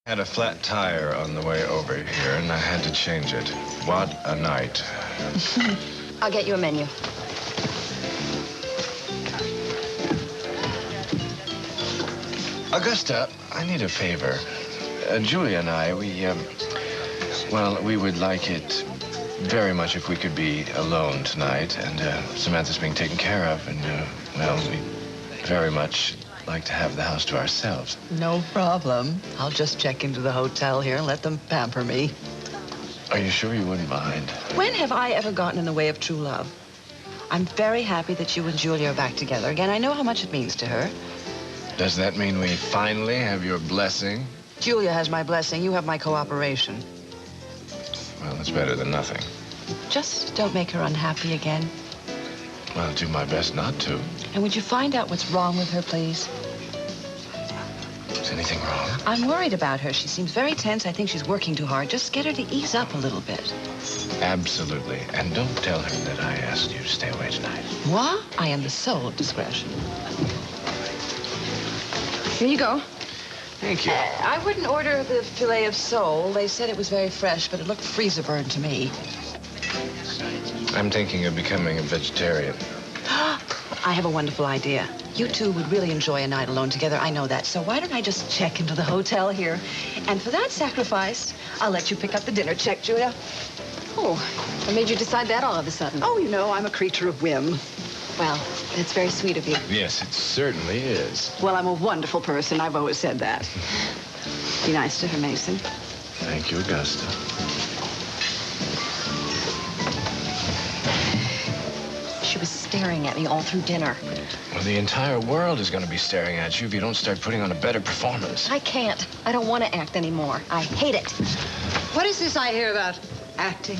Had a flat tire on the way over here, and I had to change it. What a night. I'll get you a menu. Augusta, I need a favor. Julia and I, we would like it very much if we could be alone tonight. And Samantha's being taken care of, and, we very much like to have the house to ourselves. No problem. I'll just check into the hotel here and let them pamper me. Are you sure you wouldn't mind? When have I ever gotten in the way of true love? I'm very happy that you and Julia are back together again. I know how much it means to her. Does that mean we finally have your blessing? Julia has my blessing. You have my cooperation. Well, it's better than nothing. Just don't make her unhappy again. Well, I'll do my best not to. And would you find out what's wrong with her, please? Is anything wrong? I'm worried about her. She seems very tense. I think she's working too hard. Just get her to ease up a little bit. Absolutely. And don't tell her that I asked you to stay away tonight. What? I am the soul of discretion. Here you go. Thank you. I wouldn't order the filet of sole. They said it was very fresh, but it looked freezer burned to me. I'm thinking of becoming a vegetarian. I have a wonderful idea. You two would really enjoy a night alone together. I know that. So why don't I just check into the hotel here? And for that sacrifice, I'll let you pick up the dinner check, Julia. Oh, what made you decide that all of a sudden? Oh, you know, I'm a creature of whim. Well, that's very sweet of you. Yes, it certainly is. Well, I'm a wonderful person. I've always said that. Be nice to her, Mason. Thank you, Augusta. She was staring at me all through dinner. Well, the entire world is going to be staring at you if you don't start putting on a better performance. I can't. I don't want to act anymore. I hate it. What is this I hear about acting?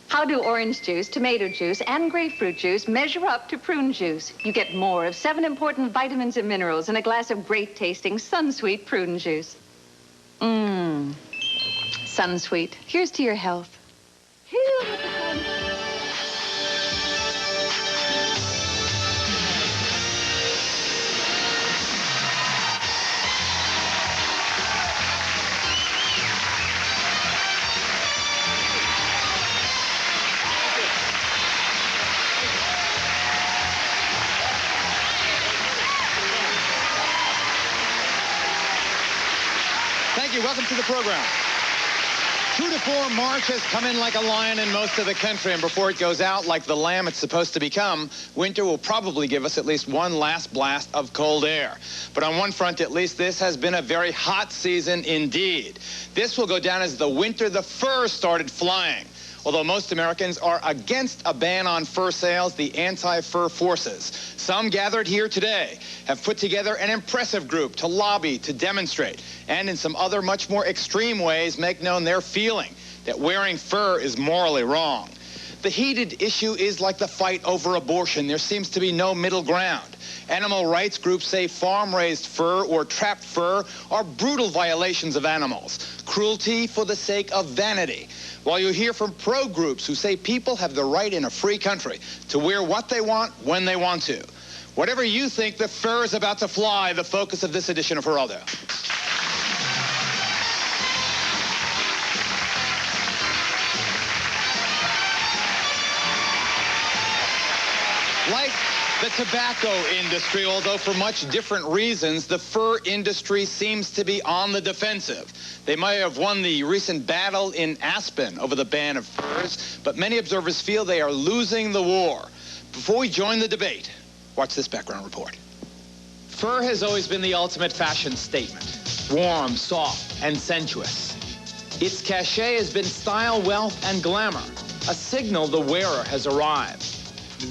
How do orange juice, tomato juice, and grapefruit juice measure up to prune juice? You get more of 7 important vitamins and minerals in a glass of great-tasting Sunsweet prune juice. Mmm. Sunsweet. Here's to your health. Thank you. Welcome to the program. True to form, March has come in like a lion in most of the country, and before it goes out like the lamb it's supposed to become, winter will probably give us at least one last blast of cold air. But on one front, at least, this has been a very hot season indeed. This will go down as the winter the fur started flying. Although most Americans are against a ban on fur sales, the anti-fur forces, some gathered here today, have put together an impressive group to lobby, to demonstrate, and in some other much more extreme ways make known their feeling that wearing fur is morally wrong. The heated issue is like the fight over abortion. There seems to be no middle ground. Animal rights groups say farm-raised fur or trapped fur are brutal violations of animals, cruelty for the sake of vanity. While you hear from pro groups who say people have the right in a free country to wear what they want when they want to. Whatever you think, the fur is about to fly, the focus of this edition of Geraldo. Like the tobacco industry, although for much different reasons, the fur industry seems to be on the defensive. They might have won the recent battle in Aspen over the ban of furs, but many observers feel they are losing the war. Before we join the debate, watch this background report. Fur has always been the ultimate fashion statement. Warm, soft, and sensuous. Its cachet has been style, wealth, and glamour, a signal the wearer has arrived.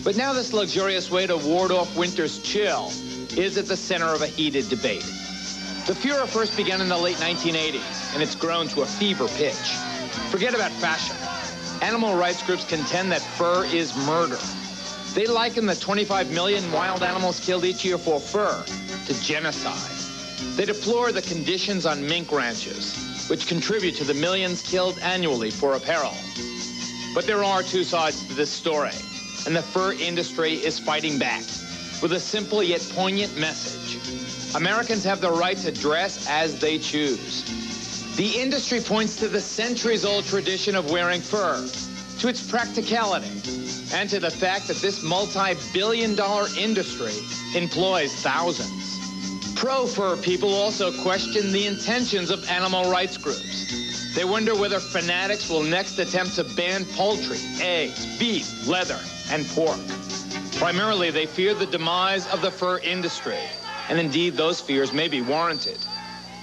But now this luxurious way to ward off winter's chill is at the center of a heated debate. The furor first began in the late 1980s, and it's grown to a fever pitch. Forget about fashion. Animal rights groups contend that fur is murder. They liken the 25 million wild animals killed each year for fur to genocide. They deplore the conditions on mink ranches, which contribute to the millions killed annually for apparel. But there are two sides to this story. and the fur industry is fighting back with a simple yet poignant message. Americans have the right to dress as they choose. The industry points to the centuries-old tradition of wearing fur, to its practicality, and to the fact that this multi-billion-dollar industry employs thousands. Pro-fur people also question the intentions of animal rights groups. They wonder whether fanatics will next attempt to ban poultry, eggs, beef, leather, and pork. Primarily, they fear the demise of the fur industry, and indeed, those fears may be warranted.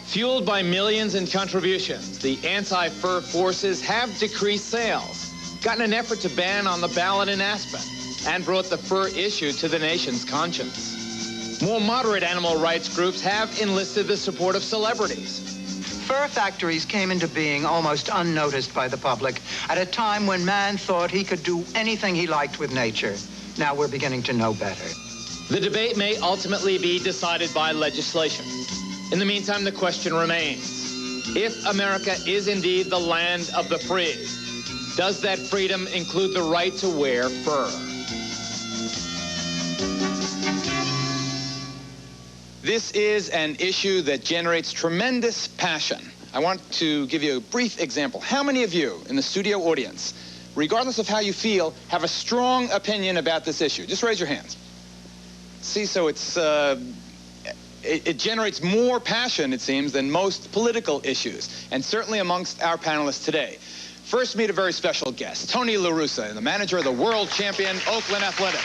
Fueled by millions in contributions, the anti-fur forces have decreased sales, gotten an effort to ban on the ballot in Aspen, and brought the fur issue to the nation's conscience. More moderate animal rights groups have enlisted the support of celebrities. Fur factories came into being almost unnoticed by the public at a time when man thought he could do anything he liked with nature. Now we're beginning to know better. The debate may ultimately be decided by legislation. In the meantime, the question remains, if America is indeed the land of the free, does that freedom include the right to wear fur? This is an issue that generates tremendous passion. I want to give you a brief example. How many of you in the studio audience, regardless of how you feel, have a strong opinion about this issue? Just raise your hands. See, so it generates more passion, it seems, than most political issues, and certainly amongst our panelists today. First, meet a very special guest, Tony La Russa, the manager of the world champion Oakland Athletics.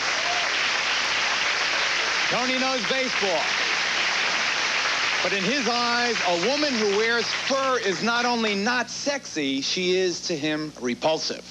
Tony knows baseball. But in his eyes, a woman who wears fur is not only not sexy, she is, to him, repulsive.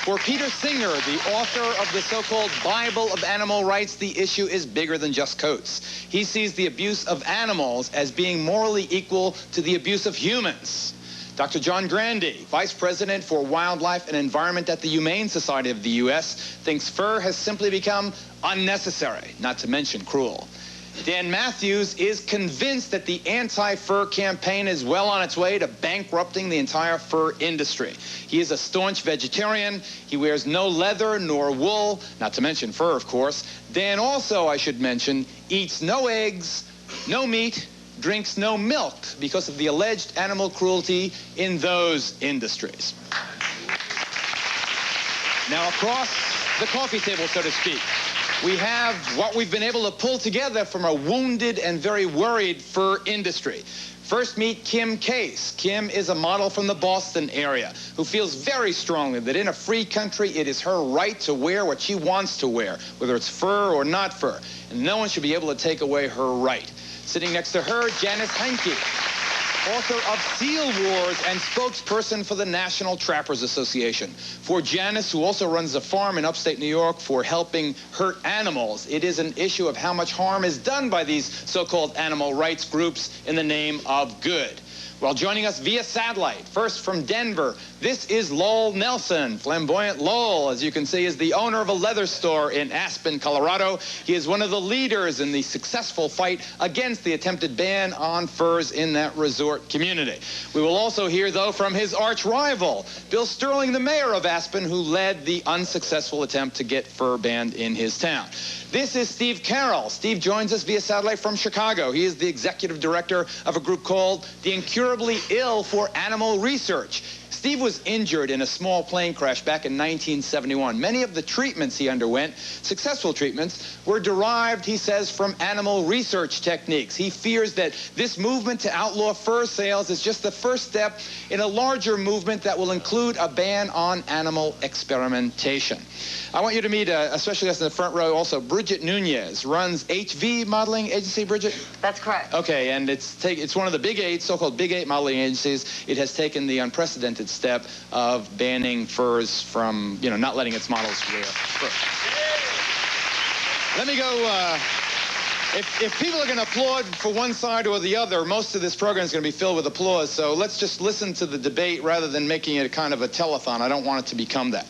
For Peter Singer, the author of the so-called Bible of Animal Rights, the issue is bigger than just coats. He sees the abuse of animals as being morally equal to the abuse of humans. Dr. John Grandi, Vice President for Wildlife and Environment at the Humane Society of the U.S., thinks fur has simply become unnecessary, not to mention cruel. Dan Matthews is convinced that the anti-fur campaign is well on its way to bankrupting the entire fur industry. He is a staunch vegetarian. He wears no leather nor wool, not to mention fur, of course. Dan also, I should mention, eats no eggs, no meat, drinks no milk because of the alleged animal cruelty in those industries. Now, across the coffee table, so to speak, we have what we've been able to pull together from a wounded and very worried fur industry. First, meet Kim Case. Kim is a model from the Boston area who feels very strongly that in a free country, it is her right to wear what she wants to wear, whether it's fur or not fur, and no one should be able to take away her right. Sitting next to her, Janice Heinke, author of Seal Wars and spokesperson for the National Trappers Association. For Janice, who also runs a farm in upstate New York for helping hurt animals, it is an issue of how much harm is done by these so-called animal rights groups in the name of good. Well, joining us via satellite, first from Denver, this is Lowell Nelson. Flamboyant Lowell, as you can see, is the owner of a leather store in Aspen, Colorado. He is one of the leaders in the successful fight against the attempted ban on furs in that resort community. We will also hear, though, from his arch rival, Bill Sterling, the mayor of Aspen, who led the unsuccessful attempt to get fur banned in his town. This is Steve Carroll. Steve joins us via satellite from Chicago. He is the executive director of a group called the Incurably Ill for Animal Research. Steve was injured in a small plane crash back in 1971. Many of the treatments he underwent, successful treatments, were derived, he says, from animal research techniques. He fears that this movement to outlaw fur sales is just the first step in a larger movement that will include a ban on animal experimentation. I want you to meet a special guest in the front row also. Bridget Nunez runs HV Modeling Agency, Bridget? That's correct. Okay, and it's one of the Big Eight, so-called Big Eight modeling agencies. It has taken the unprecedented step of banning furs from, not letting its models wear fur. Let me go, if people are going to applaud for one side or the other, most of this program is going to be filled with applause, so let's just listen to the debate rather than making it a kind of a telethon. I don't want it to become that.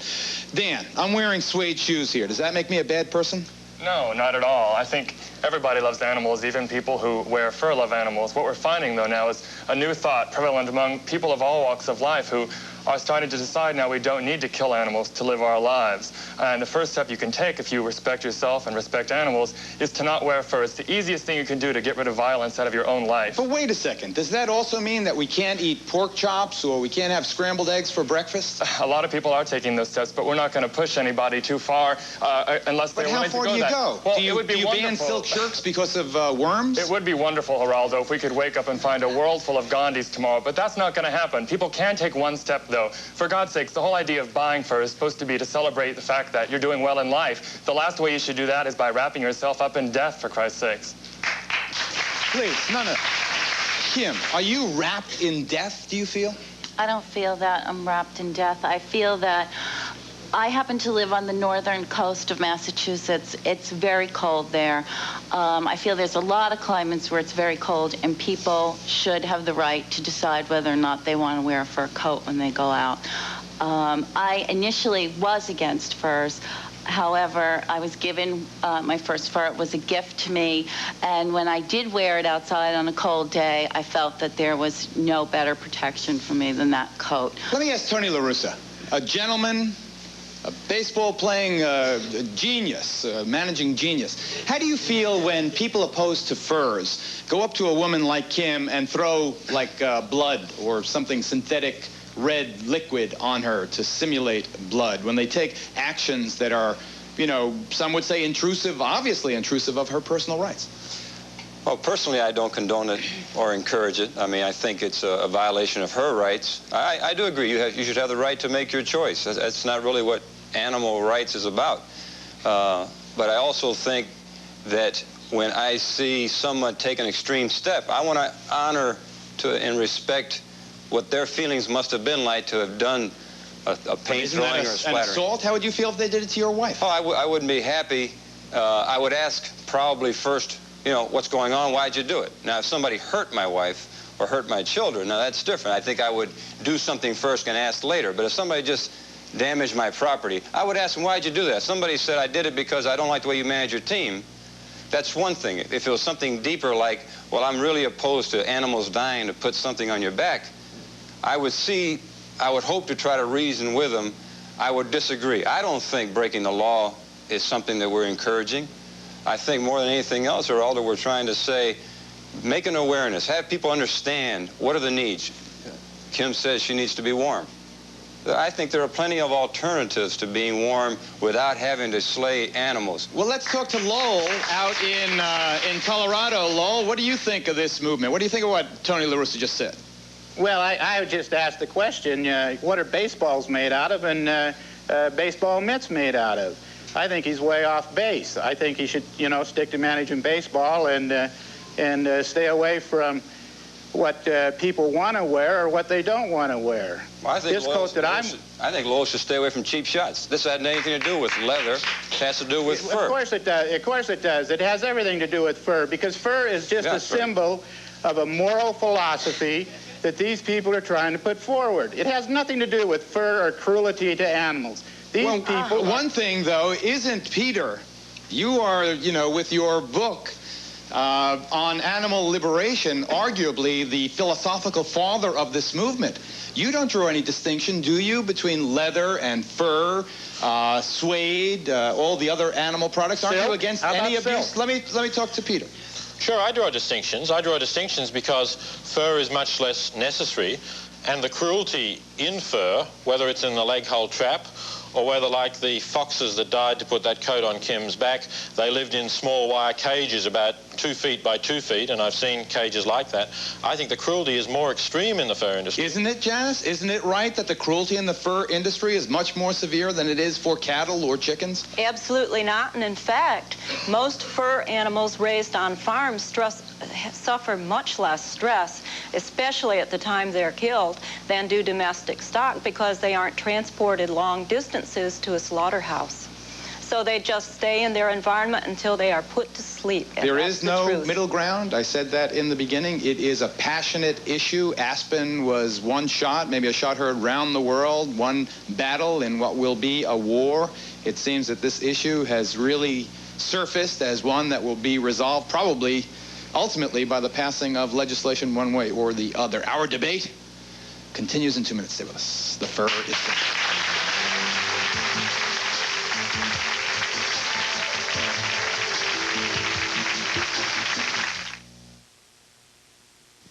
Dan, I'm wearing suede shoes here. Does that make me a bad person? No, not at all. I think everybody loves animals, even people who wear fur love animals. What we're finding, though, now is a new thought prevalent among people of all walks of life who are starting to decide now we don't need to kill animals to live our lives. And the first step you can take if you respect yourself and respect animals is to not wear fur. It's the easiest thing you can do to get rid of violence out of your own life. But wait a second. Does that also mean that we can't eat pork chops or we can't have scrambled eggs for breakfast? A lot of people are taking those steps, but we're not going to push anybody too far unless they're willing to go that. But how far do you go? Well, do you ban silk shirts because of worms? It would be wonderful, Geraldo, if we could wake up and find a world full of Gandhis tomorrow, but that's not going to happen. People can take one step, though. For God's sakes, the whole idea of buying fur is supposed to be to celebrate the fact that you're doing well in life. The last way you should do that is by wrapping yourself up in death, for Christ's sakes. Please, no. Kim, are you wrapped in death, do you feel? I don't feel that I'm wrapped in death. I feel that I happen to live on the northern coast of Massachusetts. It's very cold there. I feel there's a lot of climates where it's very cold, and people should have the right to decide whether or not they want to wear a fur coat when they go out. I initially was against furs. However, I was given my first fur. It was a gift to me. And when I did wear it outside on a cold day, I felt that there was no better protection for me than that coat. Let me ask Tony La Russa, a gentleman, a baseball-playing genius, managing genius. How do you feel when people opposed to furs go up to a woman like Kim and throw, like, blood or something synthetic red liquid on her to simulate blood, when they take actions that are, you know, some would say intrusive, obviously intrusive of her personal rights? Well, personally, I don't condone it or encourage it. I mean, I think it's a violation of her rights. I do agree. You should have the right to make your choice. That's not really what animal rights is about. But I also think that when I see someone take an extreme step, I want to honor and respect what their feelings must have been like to have done a paint drawing or a splattering. An assault? How would you feel if they did it to your wife? Oh, I wouldn't be happy. I would ask probably first, you know, what's going on? Why'd you do it? Now, if somebody hurt my wife or hurt my children, now that's different. I think I would do something first and ask later. But if somebody just damaged my property, I would ask them, why'd you do that? Somebody said, I did it because I don't like the way you manage your team. That's one thing. If it was something deeper like, well, I'm really opposed to animals dying to put something on your back, I would hope to try to reason with them. I would disagree. I don't think breaking the law is something that we're encouraging. I think more than anything else, Geraldo, we're trying to say, make an awareness, have people understand what are the needs. Kim says she needs to be warm. I think there are plenty of alternatives to being warm without having to slay animals. Well, let's talk to Lowell out in Colorado. Lowell, what do you think of this movement? What do you think of what Tony La Russa just said? Well, I would just ask the question, what are baseballs made out of and baseball mitts made out of? I think he's way off base. I think he should, you know, stick to managing baseball and stay away from what people want to wear or what they don't want to wear. Well, I think Lowell should stay away from cheap shots. This had anything to do with leather. It has to do with fur. Of course it does. Of course it does. It has everything to do with fur, because fur is just a symbol of a moral philosophy that these people are trying to put forward. It has nothing to do with fur or cruelty to animals. These people... One thing, though, isn't Peter, you are, you know, with your book on animal liberation, arguably the philosophical father of this movement. You don't draw any distinction, do you, between leather and fur, suede, all the other animal products? Aren't you against any abuse? Let me talk to Peter. Sure, I draw distinctions. I draw distinctions because fur is much less necessary, and the cruelty in fur, whether it's in the leg hole trap or whether, like the foxes that died to put that coat on Kim's back, they lived in small wire cages about 2 feet by 2 feet, and I've seen cages like that. I think the cruelty is more extreme in the fur industry. Isn't it, Janice? Isn't it right that the cruelty in the fur industry is much more severe than it is for cattle or chickens? Absolutely not. And in fact, most fur animals raised on farms suffer much less stress, especially at the time they're killed, than do domestic stock, because they aren't transported long distances to a slaughterhouse. So they just stay in their environment until they are put to sleep. There is no middle ground. I said that in the beginning. It is a passionate issue. Aspen was one shot, maybe a shot heard round the world, one battle in what will be a war. It seems that this issue has really surfaced as one that will be resolved probably ultimately by the passing of legislation one way or the other. Our debate continues in 2 minutes. Stay with us. The fur is finished.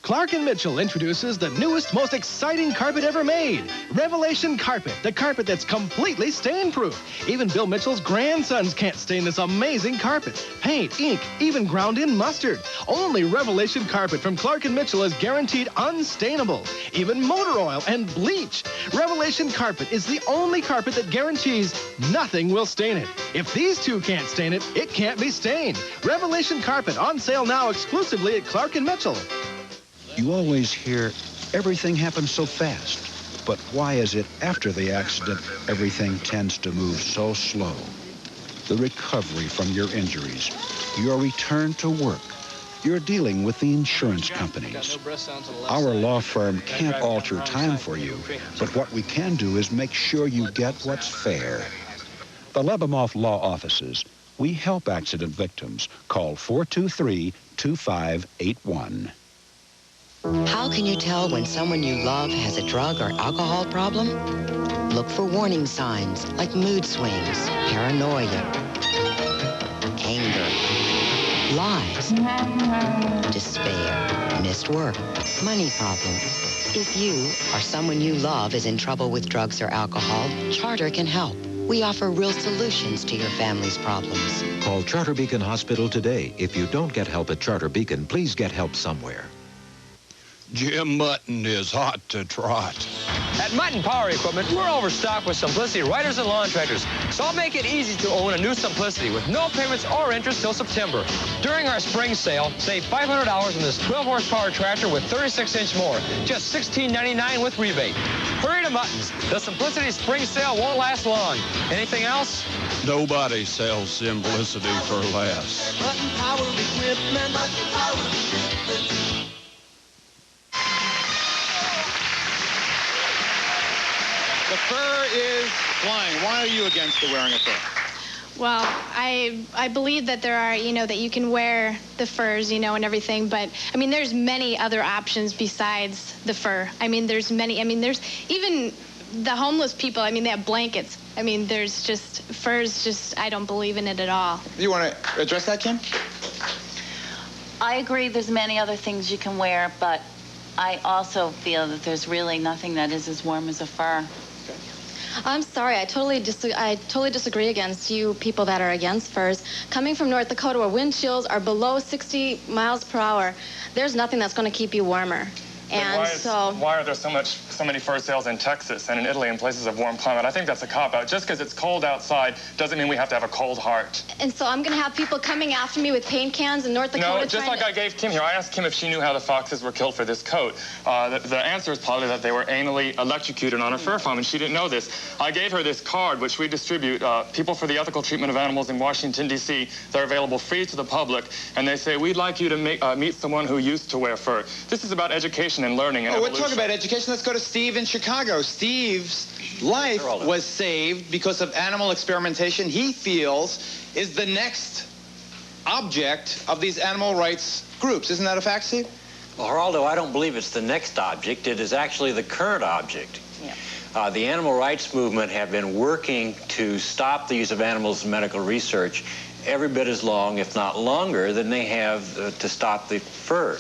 Clark & Mitchell introduces the newest, most exciting carpet ever made. Revelation Carpet, the carpet that's completely stain-proof. Even Bill Mitchell's grandsons can't stain this amazing carpet. Paint, ink, even ground-in mustard. Only Revelation Carpet from Clark & Mitchell is guaranteed unstainable. Even motor oil and bleach. Revelation Carpet is the only carpet that guarantees nothing will stain it. If these two can't stain it, it can't be stained. Revelation Carpet on sale now exclusively at Clark & Mitchell. You always hear everything happens so fast. But why is it after the accident, everything tends to move so slow? The recovery from your injuries, your return to work, you're dealing with the insurance companies. Our law firm can't alter time for you, but what we can do is make sure you get what's fair. The Lebemoff Law Offices. We help accident victims. Call 423-2581. How can you tell when someone you love has a drug or alcohol problem? Look for warning signs like mood swings, paranoia, anger, lies, despair, missed work, money problems. If you or someone you love is in trouble with drugs or alcohol, Charter can help. We offer real solutions to your family's problems. Call Charter Beacon Hospital today. If you don't get help at Charter Beacon, please get help somewhere. Jim Mutton is hot to trot. At Mutton Power Equipment, we're overstocked with Simplicity riders and lawn tractors. So I'll make it easy to own a new Simplicity with no payments or interest till September. During our spring sale, save $500 on this 12-horsepower tractor with 36-inch mower. Just $16.99 with rebate. Hurry to Mutton's. The Simplicity spring sale won't last long. Anything else? Nobody sells Simplicity for less. Mutton Power Equipment. Mutton Power Equipment. The fur is flying. Why are you against the wearing of fur? Well, I believe that there are, that you can wear the furs, and everything. But, there's many other options besides the fur. There's many. There's even the homeless people. They have blankets. There's just furs. I don't believe in it at all. You want to address that, Kim? I agree there's many other things you can wear, but I also feel that there's really nothing that is as warm as a fur. I'm sorry, I totally disagree against you people that are against furs. Coming from North Dakota where wind chills are below 60 miles per hour, there's nothing that's going to keep you warmer. And why are there so many fur sales in Texas and in Italy and places of warm climate? I think that's a cop-out. Just because it's cold outside doesn't mean we have to have a cold heart. And so I'm going to have people coming after me with paint cans in North Dakota. No, just like I gave Kim here. I asked Kim if she knew how the foxes were killed for this coat. The answer is probably that they were anally electrocuted on a fur farm, and she didn't know this. I gave her this card, which we distribute, People for the Ethical Treatment of Animals in Washington, D.C. They're available free to the public, and they say, we'd like you to meet someone who used to wear fur. This is about education and learning and evolution. We're talking about education. Let's go to Steve in Chicago. Steve's life was saved because of animal experimentation he feels is the next object of these animal rights groups. Isn't that a fact, Steve? Well, Geraldo, I don't believe it's the next object. It is actually the current object. Yeah. The animal rights movement have been working to stop the use of animals in medical research every bit as long, if not longer, than they have to stop the fur.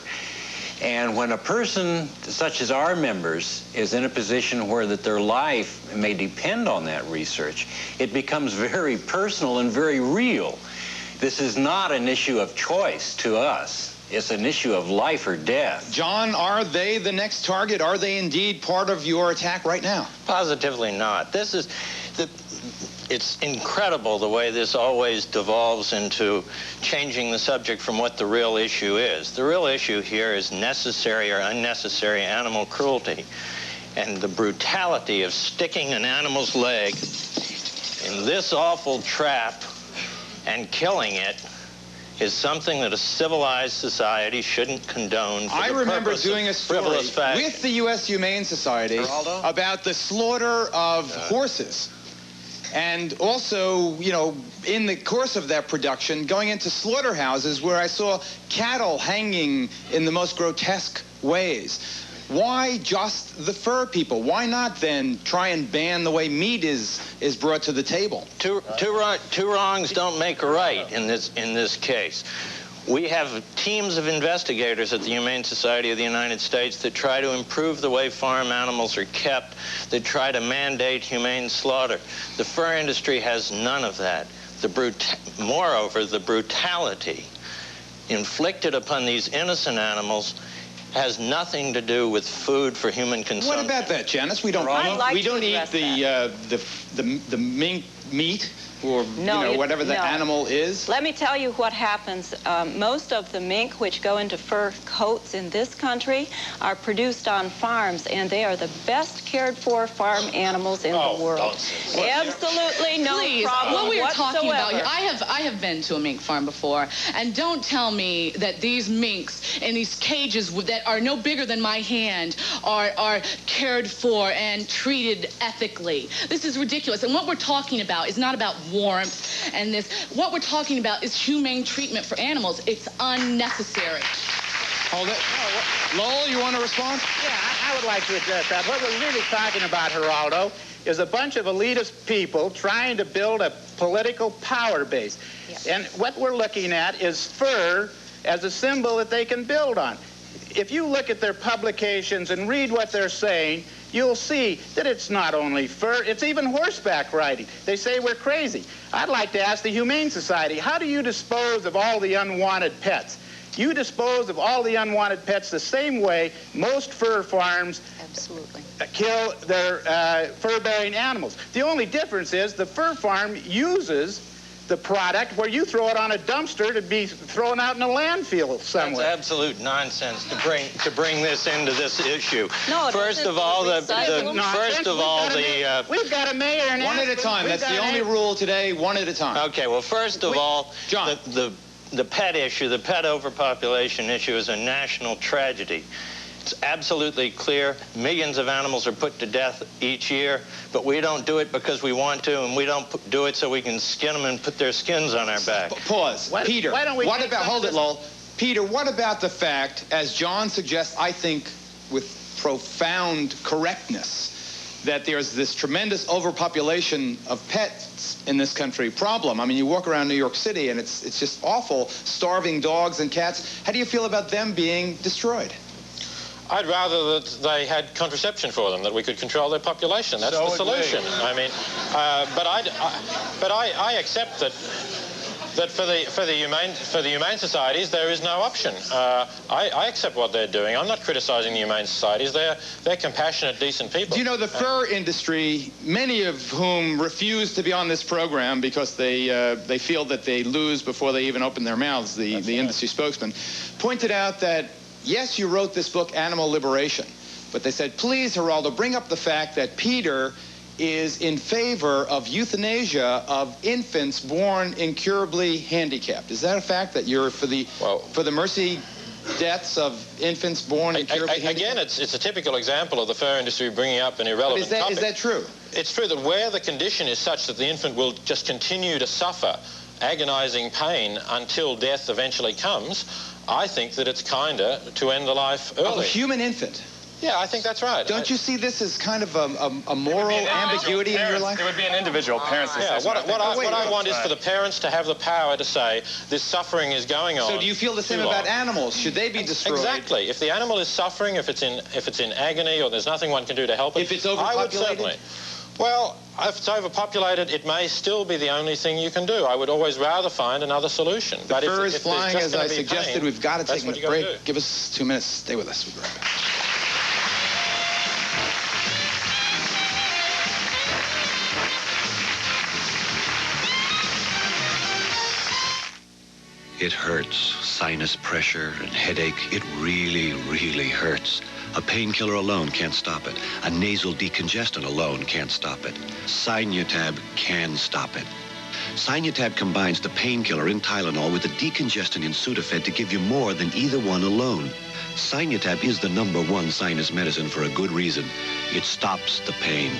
And when a person such as our members is in a position where that their life may depend on that research, it becomes very personal and very real. This is not an issue of choice to us. It's an issue of life or death. John, are they the next target? Are they indeed part of your attack right now? Positively not. It's incredible the way this always devolves into changing the subject from what the real issue is. The real issue here is necessary or unnecessary animal cruelty. And the brutality of sticking an animal's leg in this awful trap and killing it is something that a civilized society shouldn't condone. I remember doing a story with the U.S. Humane Society about the slaughter of horses. And also, in the course of that production, going into slaughterhouses where I saw cattle hanging in the most grotesque ways. why just the fur people? Why not then try and ban the way meat is brought to the table? Two wrongs don't make a right in this case. We have teams of investigators at the Humane Society of the United States that try to improve the way farm animals are kept, that try to mandate humane slaughter. The fur industry has none of that. Moreover, the brutality inflicted upon these innocent animals has nothing to do with food for human consumption. What about that, Janice? We don't eat the mink meat, or whatever the animal is? Let me tell you what happens. Most of the mink which go into fur coats in this country are produced on farms, and they are the best cared for farm animals in the world. Absolutely no problem what we are whatsoever. talking about here, I have been to a mink farm before, and don't tell me that these minks in these cages that are no bigger than my hand are cared for and treated ethically. This is ridiculous. And what we're talking about is not about warmth and this. What we're talking about is humane treatment for animals. It's unnecessary. Hold it. Lowell, you want to respond? Yeah, I would like to address that. What we're really talking about, Geraldo, is a bunch of elitist people trying to build a political power base. Yes. And what we're looking at is fur as a symbol that they can build on. If you look at their publications and read what they're saying, you'll see that it's not only fur, it's even horseback riding. They say we're crazy. I'd like to ask the Humane Society, how do you dispose of all the unwanted pets? You dispose of all the unwanted pets the same way most fur farms kill their fur-bearing animals. The only difference is the fur farm uses the product where you throw it on a dumpster to be thrown out in a landfill somewhere. That's absolute nonsense to bring this into this issue. No, first of all, we've got a mayor and one at a time. That's the only rule today. One at a time. Okay. Well, first of all, John, the pet issue, the pet overpopulation issue, is a national tragedy. It's absolutely clear. Millions of animals are put to death each year, but we don't do it because we want to, and we don't do it so we can skin them and put their skins on our back. Pause. Peter, what about, hold it, Lowell. Peter, what about the fact, as John suggests, I think with profound correctness, that there's this tremendous overpopulation of pets in this country problem? I mean, you walk around New York City, and it's just awful, starving dogs and cats. How do you feel about them being destroyed? I'd rather that they had contraception for them, that we could control their population. That's the solution. I mean, but I accept that for the humane societies there is no option. I accept what they're doing. I'm not criticizing the humane societies. They're compassionate, decent people. Do you know the fur industry, many of whom refuse to be on this program because they feel that they lose before they even open their mouths, the industry spokesman, pointed out that yes, you wrote this book, Animal Liberation, but they said, please, Geraldo, bring up the fact that Peter is in favor of euthanasia of infants born incurably handicapped. Is that a fact, that you're for the mercy deaths of infants born incurably handicapped? Again, it's a typical example of the fur industry bringing up an irrelevant topic. Is that true? It's true that where the condition is such that the infant will just continue to suffer agonizing pain until death eventually comes, I think that it's kinder to end the life early. Of a human infant? Yeah, I think that's right. Don't you see this as kind of a moral ambiguity in your life? It would be an individual parent's decision. Yeah, what I want is for the parents to have the power to say, this suffering is going on. So do you feel the same about animals? Should they be destroyed? Exactly. If the animal is suffering, if it's in agony, or there's nothing one can do to help it, if it's overpopulated? I would certainly. Well, if it's overpopulated, it may still be the only thing you can do. I would always rather find another solution. The fur is flying, as I suggested. We've got to take a break. Do. Give us 2 minutes. Stay with us. We'll be right back. It hurts. Sinus pressure and headache. It really, really hurts. A painkiller alone can't stop it. A nasal decongestant alone can't stop it. Sinutab can stop it. Sinutab combines the painkiller in Tylenol with the decongestant in Sudafed to give you more than either one alone. Sinutab is the #1 sinus medicine for a good reason. It stops the pain.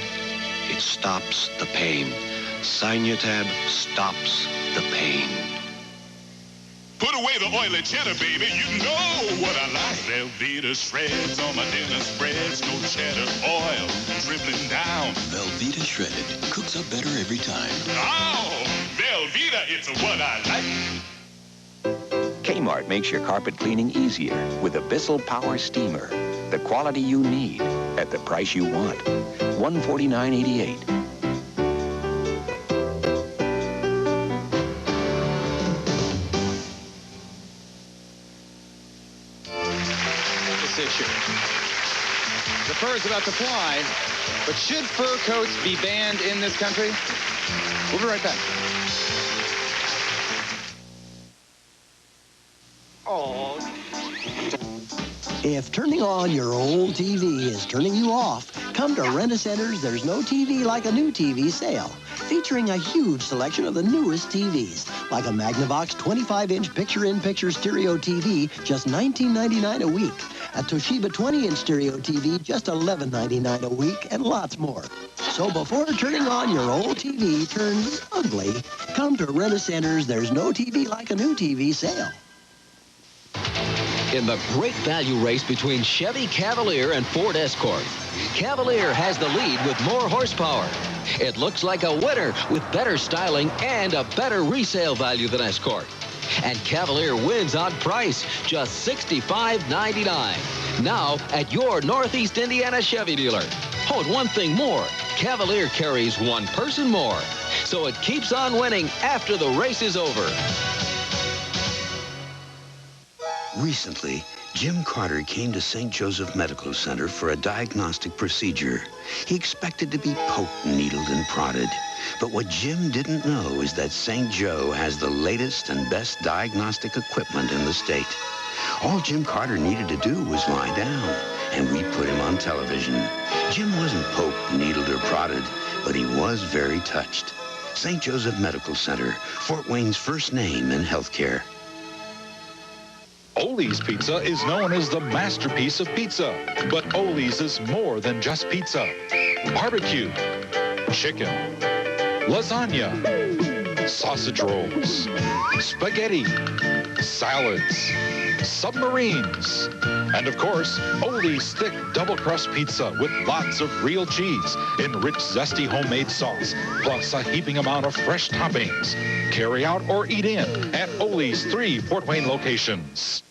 It stops the pain. Sinutab stops the pain. Put away the oily cheddar, baby. You know what I like. Velveeta shreds on my dinner spreads. No cheddar oil dribbling down. Velveeta shredded. Cooks up better every time. Oh, Velveeta, it's what I like. Kmart makes your carpet cleaning easier with the Bissell Power Steamer. The quality you need at the price you want. $149.88. Issue. The fur is about to fly, but should fur coats be banned in this country? We'll be right back. If turning on your old TV is turning you off, come to Rent-A-Center's There's No TV Like a New TV sale, featuring a huge selection of the newest TVs, like a Magnavox 25-inch picture-in-picture stereo TV, just $19.99 a week, a Toshiba 20-inch stereo TV, just $11.99 a week, and lots more. So before turning on your old TV turns ugly, come to Rent-A-Center's There's No TV Like a New TV sale. In the great value race between Chevy Cavalier and Ford Escort, Cavalier has the lead with more horsepower. It looks like a winner with better styling and a better resale value than Escort. And Cavalier wins on price, just $65.99. Now at your Northeast Indiana Chevy dealer. Oh, and one thing more, Cavalier carries one person more. So it keeps on winning after the race is over. Recently, Jim Carter came to St. Joseph Medical Center for a diagnostic procedure. He expected to be poked, needled, and prodded. But what Jim didn't know is that St. Joe has the latest and best diagnostic equipment in the state. All Jim Carter needed to do was lie down, and we put him on television. Jim wasn't poked, needled, or prodded, but he was very touched. St. Joseph Medical Center, Fort Wayne's first name in healthcare. Ole's Pizza is known as the masterpiece of pizza, but Ole's is more than just pizza. Barbecue, chicken, lasagna, sausage rolls, spaghetti, salads, submarines, and of course, Ole's thick double crust pizza with lots of real cheese, enriched zesty homemade sauce, plus a heaping amount of fresh toppings. Carry out or eat in at Ole's 3 Fort Wayne locations.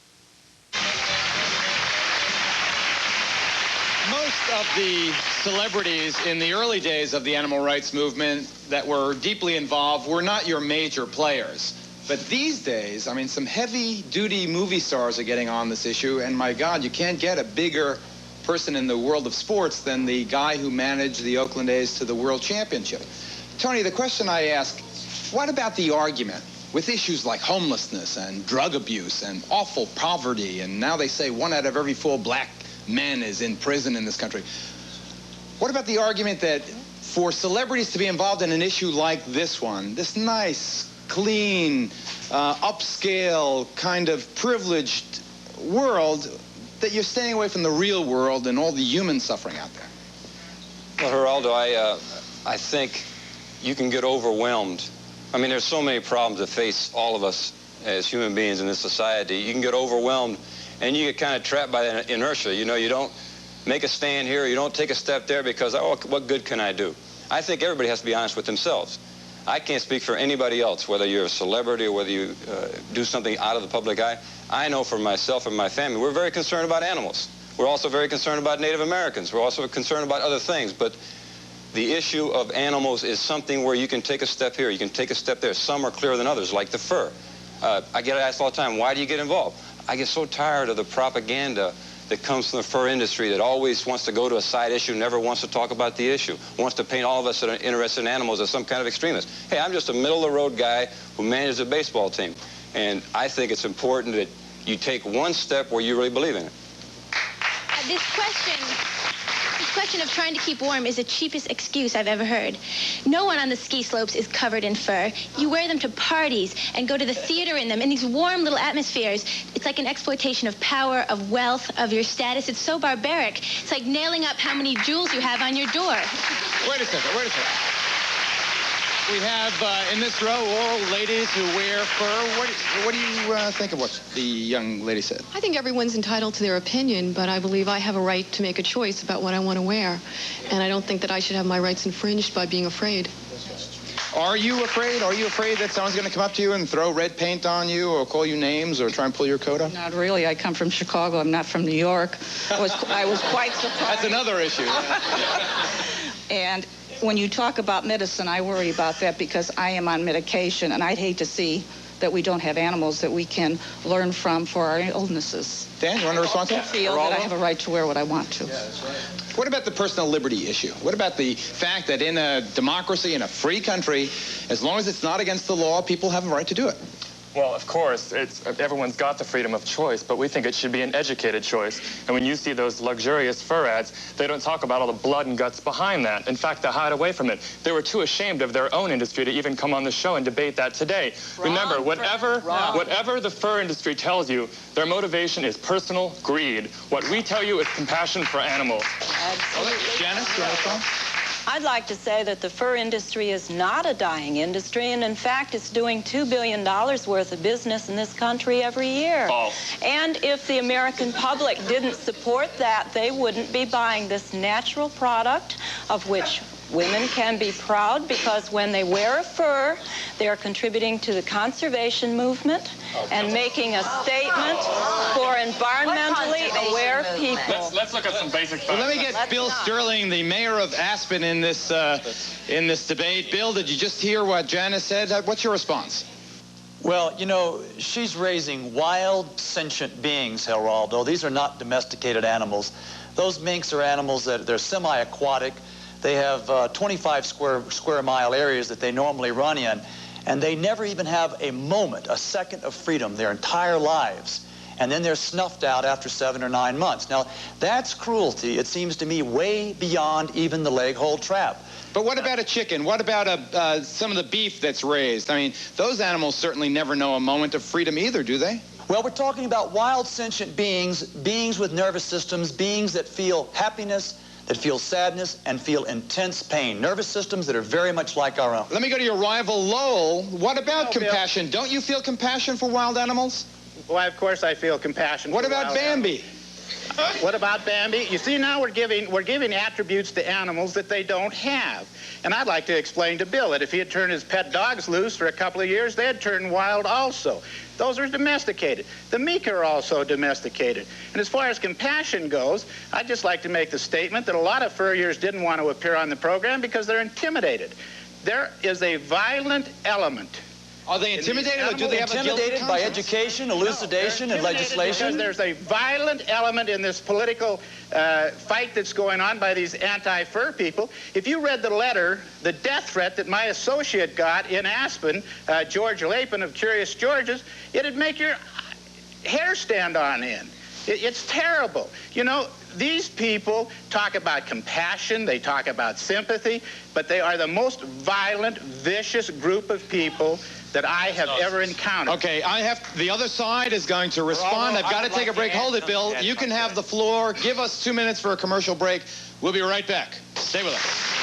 Most of the celebrities in the early days of the animal rights movement that were deeply involved were not your major players. But these days, I mean, some heavy-duty movie stars are getting on this issue, and my God, you can't get a bigger person in the world of sports than the guy who managed the Oakland A's to the World Championship. Tony, the question I ask, what about the argument with issues like homelessness and drug abuse and awful poverty, and now they say 1 out of every 4 black men is in prison in this country? What about the argument that for celebrities to be involved in an issue like this one, this nice, clean, upscale, kind of privileged world, that you're staying away from the real world and all the human suffering out there? Well, Geraldo, I think you can get overwhelmed. I mean, there's so many problems that face all of us as human beings in this society. You can get overwhelmed, and you get kind of trapped by that inertia. You know, you don't make a stand here, you don't take a step there because, oh, what good can I do? I think everybody has to be honest with themselves. I can't speak for anybody else, whether you're a celebrity or whether you do something out of the public eye. I know for myself and my family, we're very concerned about animals. We're also very concerned about Native Americans. We're also concerned about other things. But the issue of animals is something where you can take a step here, you can take a step there. Some are clearer than others, like the fur. I get asked all the time, why do you get involved? I get so tired of the propaganda that comes from the fur industry that always wants to go to a side issue, never wants to talk about the issue, wants to paint all of us that are interested in animals as some kind of extremists. Hey, I'm just a middle-of-the-road guy who manages a baseball team. And I think it's important that you take one step where you really believe in it. This question of trying to keep warm is the cheapest excuse I've ever heard. No one on the ski slopes is covered in fur. You wear them to parties and go to the theater in them, in these warm little atmospheres. It's like an exploitation of power, of wealth, of your status. It's so barbaric. It's like nailing up how many jewels you have on your door. Wait a second, wait a second. We have in this row all ladies who wear fur. What do you think of what the young lady said? I think everyone's entitled to their opinion, but I believe I have a right to make a choice about what I want to wear. And I don't think that I should have my rights infringed by being afraid. Are you afraid? Are you afraid that someone's going to come up to you and throw red paint on you or call you names or try and pull your coat off? Not really. I come from Chicago. I'm not from New York. I was quite surprised. That's another issue. And when you talk about medicine, I worry about that because I am on medication, and I'd hate to see that we don't have animals that we can learn from for our illnesses. Dan, you want to respond to that? I feel that I have a right to wear what I want to. Yeah, that's right. What about the personal liberty issue? What about the fact that in a democracy, in a free country, as long as it's not against the law, people have a right to do it? Well, of course, everyone's got the freedom of choice, but we think it should be an educated choice. And when you see those luxurious fur ads, they don't talk about all the blood and guts behind that. In fact, they hide away from it. They were too ashamed of their own industry to even come on the show and debate that today. Wrong. Remember, whatever the fur industry tells you, their motivation is personal greed. What we tell you is compassion for animals. Absolutely. Janice, do you want to respond? I'd like to say that the fur industry is not a dying industry, and in fact, it's doing $2 billion worth of business in this country every year. False. And if the American public didn't support that, they wouldn't be buying this natural product of which women can be proud, because when they wear a fur, they're contributing to the conservation movement and making a statement for environmentally aware people. Let's look at some basic facts. Well, let me get Bill Sterling, the mayor of Aspen, in this debate. Bill, did you just hear what Janice said? What's your response? Well, you know, she's raising wild, sentient beings, Geraldo. These are not domesticated animals. Those minks are animals that they're semi-aquatic. They have 25 square mile areas that they normally run in, and they never even have a moment, a second of freedom their entire lives. And then they're snuffed out after 7 or 9 months. Now, that's cruelty, it seems to me, way beyond even the leg hold trap. But what about a chicken? What about some of the beef that's raised? I mean, those animals certainly never know a moment of freedom either, do they? Well, we're talking about wild, sentient beings, beings with nervous systems, beings that feel happiness, that feel sadness, and feel intense pain. Nervous systems that are very much like our own. Let me go to your rival, Lowell. What about compassion? Bill. Don't you feel compassion for wild animals? Why, of course I feel compassion. What about Bambi? What about Bambi? You see, now we're giving attributes to animals that they don't have. And I'd like to explain to Bill that if he had turned his pet dogs loose for a couple of years, they'd turn wild also. Those are domesticated. The meek are also domesticated. And as far as compassion goes, I'd just like to make the statement that a lot of furriers didn't want to appear on the program because they're intimidated. There is a violent element. Are they intimidated, or do they have a guilty intimidated by conscience? education, elucidation, and legislation? Because there's a violent element in this political fight that's going on by these anti-fur people. If you read the letter, the death threat that my associate got in Aspen, George Lapin of Curious George's, it'd make your hair stand on end. It's terrible. You know, these people talk about compassion, they talk about sympathy, but they are the most violent, vicious group of people that I have ever encountered. Okay, the other side is going to respond. I've got to take a break. Hold it, Bill. You can have the floor. Give us 2 minutes for a commercial break. We'll be right back. Stay with us.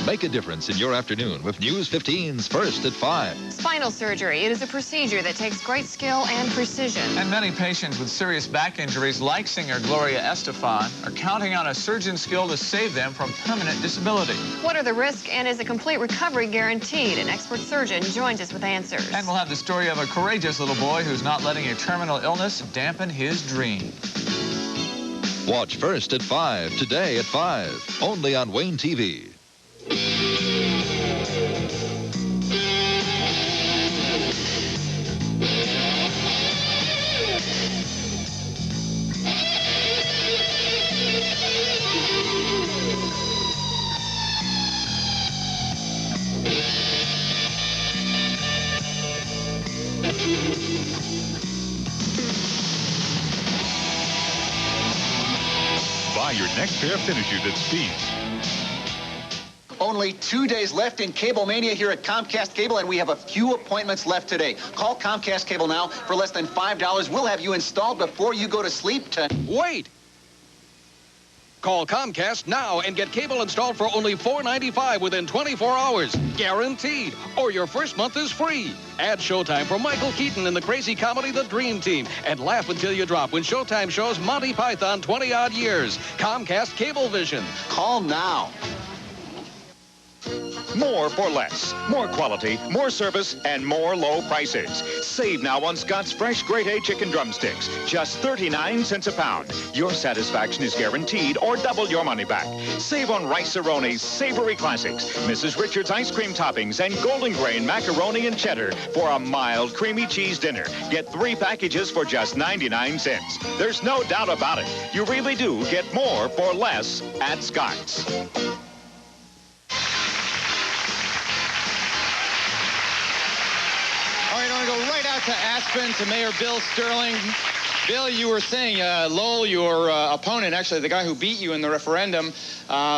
Make a difference in your afternoon with News 15's First at 5. Spinal surgery. It is a procedure that takes great skill and precision. And many patients with serious back injuries, like singer Gloria Estefan, are counting on a surgeon's skill to save them from permanent disability. What are the risks, and is a complete recovery guaranteed? An expert surgeon joins us with answers. And we'll have the story of a courageous little boy who's not letting a terminal illness dampen his dream. Watch First at 5, today at 5, only on Wayne TV. Buy your next pair of tennis shoes at Speed's. only 2 days left in Cable Mania here at Comcast Cable, and we have a few appointments left today. Call Comcast Cable now for less than $5. We'll have you installed before you go to sleep Wait! Call Comcast now and get cable installed for only $4.95 within 24 hours. Guaranteed. Or your first month is free. Add Showtime for Michael Keaton in the crazy comedy The Dream Team. And laugh until you drop when Showtime shows Monty Python 20-odd years. Comcast Cablevision. Call now. More for less. More quality, more service, and more low prices. Save now on Scott's fresh Grade A chicken drumsticks. Just 39 cents a pound. Your satisfaction is guaranteed or double your money back. Save on Rice-A-Roni's Savory Classics, Mrs. Richards ice cream toppings, and Golden Grain macaroni and cheddar for a mild, creamy cheese dinner. Get 3 packages for just 99 cents. There's no doubt about it. You really do get more for less at Scott's. All right, I want to go right out to Aspen, to Mayor Bill Sterling. Bill, you were saying, Lowell, your opponent, actually the guy who beat you in the referendum,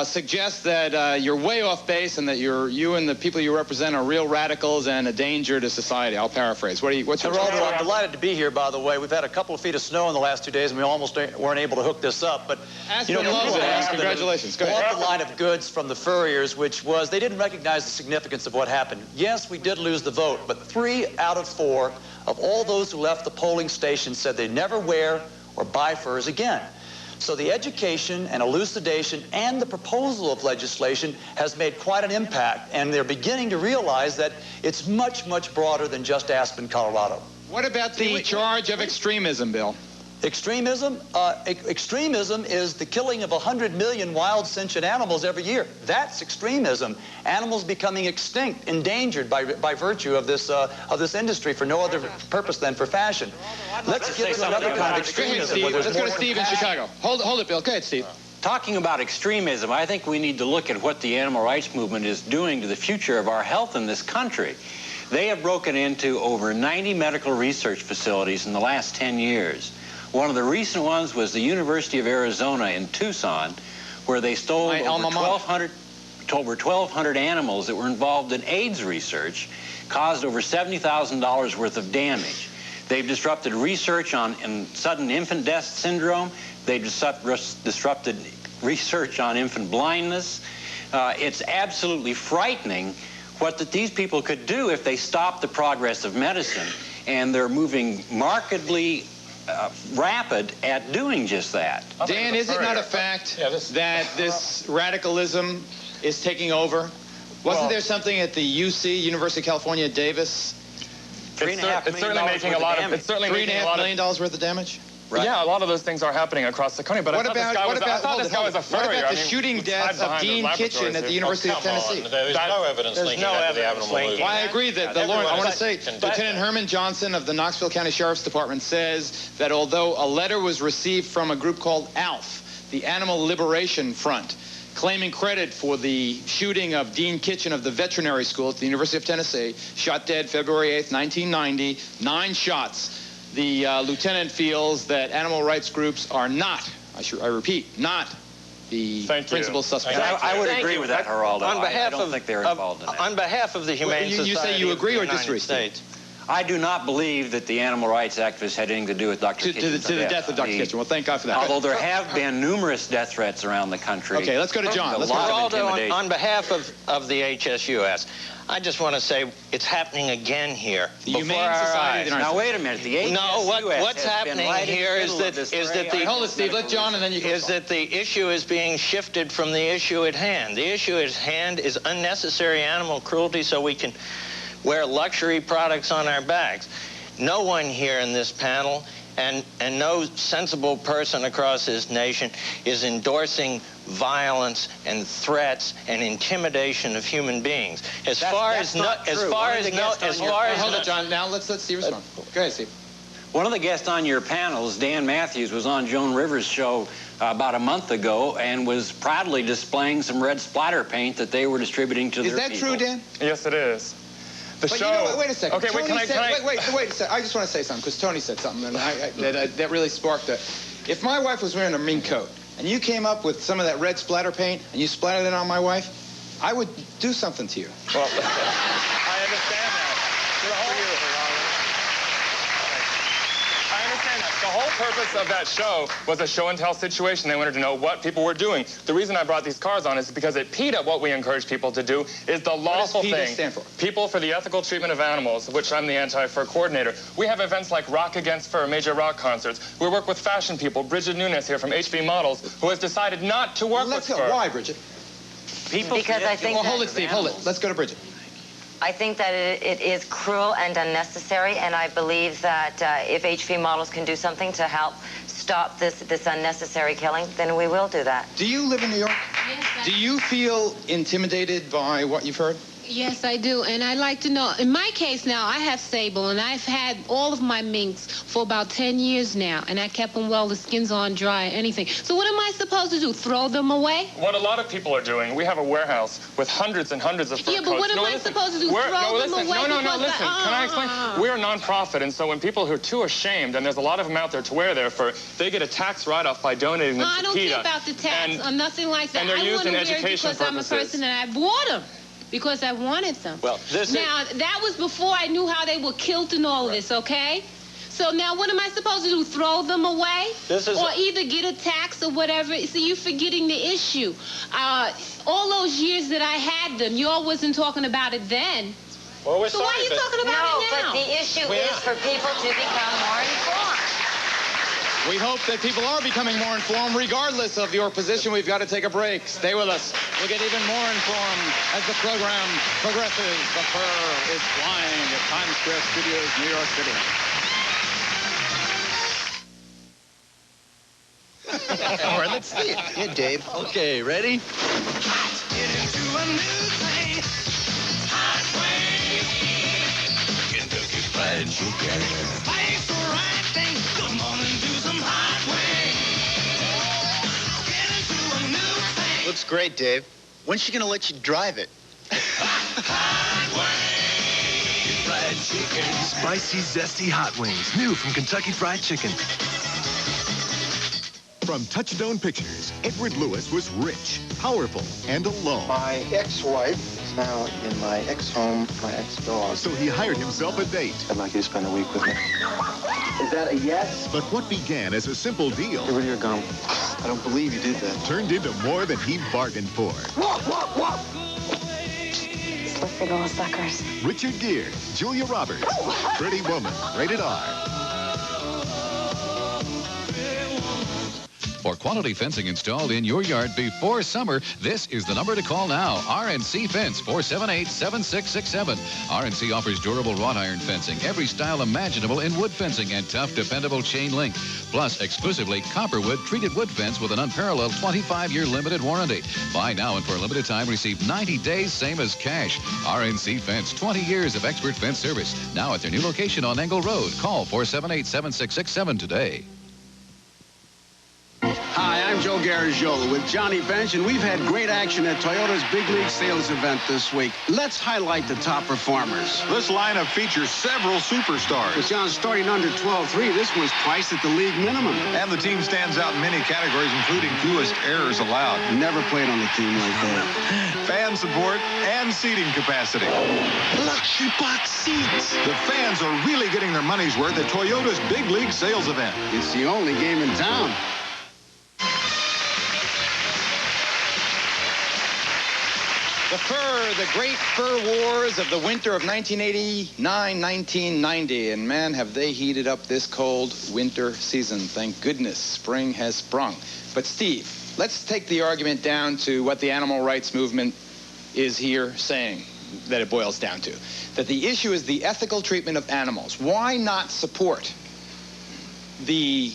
suggests that you're way off base and that you and the people you represent are real radicals and a danger to society. I'll paraphrase. What's your Geraldo, I'm delighted to be here, by the way. We've had a couple of feet of snow in the last 2 days, and we almost weren't able to hook this up. But Aspen loves it. Congratulations. Go ahead. Bought the line of goods from the furriers, which was they didn't recognize the significance of what happened. Yes, we did lose the vote, but 3 out of 4 of all those who left the polling station said they'd never wear or buy furs again. So the education and elucidation and the proposal of legislation has made quite an impact, and they're beginning to realize that it's much, much broader than just Aspen, Colorado. What about the charge of extremism, Bill? Extremism? Extremism is the killing of 100 million wild sentient animals every year. That's extremism. Animals becoming extinct, endangered by virtue of this industry for no other purpose than for fashion. Let's get to another kind of extremism. Let's go to Steve in Chicago. Hold it, Bill. Go ahead, Steve. Talking about extremism, I think we need to look at what the animal rights movement is doing to the future of our health in this country. They have broken into over 90 medical research facilities in the last 10 years. One of the recent ones was the University of Arizona in Tucson, where they stole over 1,200 animals that were involved in AIDS research, caused over $70,000 worth of damage. They've disrupted research on sudden infant death syndrome. They've disrupted research on infant blindness. It's absolutely frightening what these people could do if they stopped the progress of medicine, and they're moving markedly rapid at doing just that. Dan, is it not a fact that this radicalism is taking over? Wasn't there something at the UC, University of California, Davis? It's certainly making a lot of $3.5 million worth of damage? Right. Yeah, a lot of those things are happening across the country. But I thought this guy was a furrier. What about the shooting deaths of Dean Kitchen at the University of Tennessee? There's no evidence linking that to the animal movement. Well, I agree that I want to say Lieutenant Herman Johnson of the Knoxville County Sheriff's Department says that although a letter was received from a group called ALF, the Animal Liberation Front, claiming credit for the shooting of Dean Kitchen of the veterinary school at the University of Tennessee, shot dead February 8th, 1990, 9 shots. The lieutenant feels that animal rights groups are not, I repeat, not the principal suspect. I would agree with that, Geraldo. I don't think they're involved in that. On behalf of the Humane Society you say you agree or disagree? States, I do not believe that the animal rights activists had anything to do with Dr. Kitchen's death. To the death of Dr. Kitchen. Well, thank God for that. Although there have been numerous death threats around the country. Okay, let's go to John. Geraldo, on behalf of the HSUS, I just want to say it's happening again here. The Humane Society. Now wait a minute. The HSUS what's happening here is that the hold it, Steve. Let John, and then you can. Is that the issue is being shifted from the issue at hand. The issue at hand is unnecessary animal cruelty, so we can wear luxury products on our backs. No one here in this panel and no sensible person across this nation is endorsing violence and threats and intimidation of human beings. Hold it, John. Now let's Steve respond. Go ahead, Steve. One of the guests on your panels, Dan Matthews, was on Joan Rivers' show about a month ago and was proudly displaying some red splatter paint that they were distributing to their people. Is that true, Dan? Yes, it is. But you know what? Wait a second. Okay, wait a second. I just want to say something, because Tony said something that really sparked it. If my wife was wearing a mink coat, and you came up with some of that red splatter paint, and you splattered it on my wife, I would do something to you. Well, I understand that. I understand that. The whole purpose of that show was a show and tell situation. They wanted to know what people were doing. The reason I brought these cars on is because at PETA, what we encourage people to do is the lawful thing. What does PETA stand for? People for the Ethical Treatment of Animals, which I'm the anti-fur coordinator. We have events like Rock Against Fur, major rock concerts. We work with fashion people. Bridget Nunes here from HV Models, who has decided not to work with fur. Why, Bridget? Because I think hold it, Steve, hold it. Let's go to Bridget. I think that it is cruel and unnecessary, and I believe that if HV Models can do something to help stop this unnecessary killing, then we will do that. Do you live in New York? Yes. Do you feel intimidated by what you've heard? Yes, I do. And I'd like to know, in my case now, I have sable, and I've had all of my minks for about 10 years now, and I kept them well, the skins aren't dry, anything. So what am I supposed to do, throw them away? What a lot of people are doing, we have a warehouse with hundreds and hundreds of fur coats. Yeah, but what am I supposed to do, throw them away? No, listen. Can I explain? We're a non-profit, and so when people who are too ashamed, and there's a lot of them out there to wear their fur, they get a tax write-off by donating them to PETA. I don't care about the tax or nothing like that. And they're used in education because I'm a person and I bought them. Because I wanted them. Well, now, that was before I knew how they were killed and all this, okay? So now what am I supposed to do, throw them away? Or either get a tax or whatever? See, you're forgetting the issue. All those years that I had them, you all wasn't talking about it then. Well, we're so why are you talking about it now? No, but the issue is for people to become more informed. We hope that people are becoming more informed, regardless of your position. We've got to take a break. Stay with us. We'll get even more informed as the program progresses. The fur is flying at Times Square Studios, New York City. All right, let's see it. Yeah, Dave. Okay, ready? Let's get into a new thing. Hot wings. Kentucky Fried Chicken. Spice the right thing. Come on and do some hot wings. Get into a new thing. Looks great, Dave. When's she gonna let you drive it? Hot wings. Fried chicken. Spicy, zesty hot wings. New from Kentucky Fried Chicken. From Touchstone Pictures, Edward Lewis was rich, powerful, and alone. My ex-wife is now in my ex-home, my ex-dog. So he hired himself a date. I'd like you to spend a week with me. Is that a yes? But what began as a simple deal... Get rid of your gum. I don't believe you did that. ...turned into more than he bargained for. Slippery little suckers. Richard Gere, Julia Roberts, Pretty Woman, rated R. For quality fencing installed in your yard before summer, this is the number to call now. RNC Fence, 478-7667. RNC offers durable wrought iron fencing, every style imaginable in wood fencing, and tough, dependable chain link. Plus, exclusively Copperwood treated wood fence with an unparalleled 25-year limited warranty. Buy now and for a limited time, receive 90 days, same as cash. RNC Fence, 20 years of expert fence service. Now at their new location on Engle Road. Call 478-7667 today. Hi, I'm Joe Garagiola with Johnny Bench, and we've had great action at Toyota's Big League Sales event this week. Let's highlight the top performers. This lineup features several superstars. It's on starting under 12.3. This one's priced at the league minimum. And the team stands out in many categories, including fewest errors allowed. Never played on a team like that. Fan support and seating capacity. Luxury box seats. The fans are really getting their money's worth at Toyota's Big League Sales event. It's the only game in town. The fur, the great fur wars of the winter of 1989-1990. And man, have they heated up this cold winter season. Thank goodness spring has sprung. But Steve, let's take the argument down to what the animal rights movement is here saying that it boils down to. That the issue is the ethical treatment of animals. Why not support the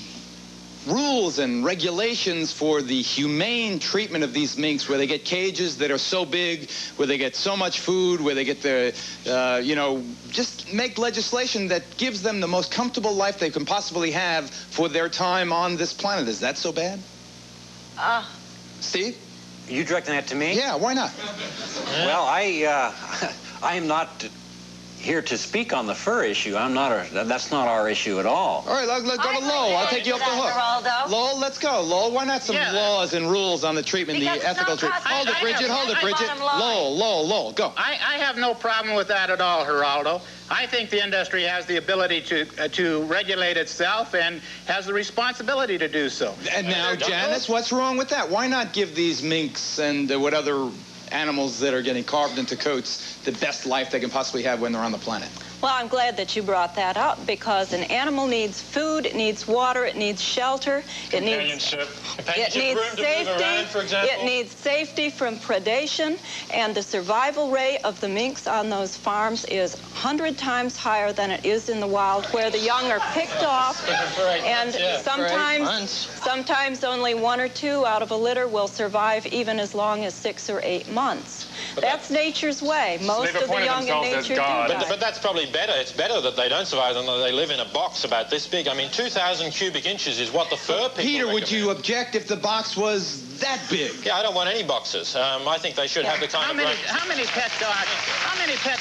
rules and regulations for the humane treatment of these minks, where they get cages that are so big, where they get so much food, where they get the, just make legislation that gives them the most comfortable life they can possibly have for their time on this planet. Is that so bad? Steve? Are you directing that to me? Yeah, why not? Well, I am not here to speak on the fur issue. That's not our issue at all. All right, let's go to Lowell. I'll take you off the hook. Geraldo. Lowell, let's go. Lowell, why not some laws and rules on the treatment, Because the ethical treatment? Hold it, Bridget, hold it, Bridget. Lowell, go. I have no problem with that at all, Geraldo. I think the industry has the ability to regulate itself and has the responsibility to do so. And now, Janice, what's wrong with that? Why not give these minks and what other animals that are getting carved into coats the best life they can possibly have when they're on the planet? Well, I'm glad that you brought that up, because an animal needs food, it needs water, it needs shelter, it needs safety. It needs safety from predation, and the survival rate of the minks on those farms is 100 times higher than it is in the wild, where the young are picked off, and sometimes only 1 or 2 out of a litter will survive even as long as 6 or 8 months. That's nature's way. Most of the young in nature do die. But that's probably better. It's better that they don't survive than that they live in a box about this big. I mean, 2,000 cubic inches is what the fur people Peter, recommend. would you object if the box was that big? Yeah, I don't want any boxes. I think they should have the kind of... How many pet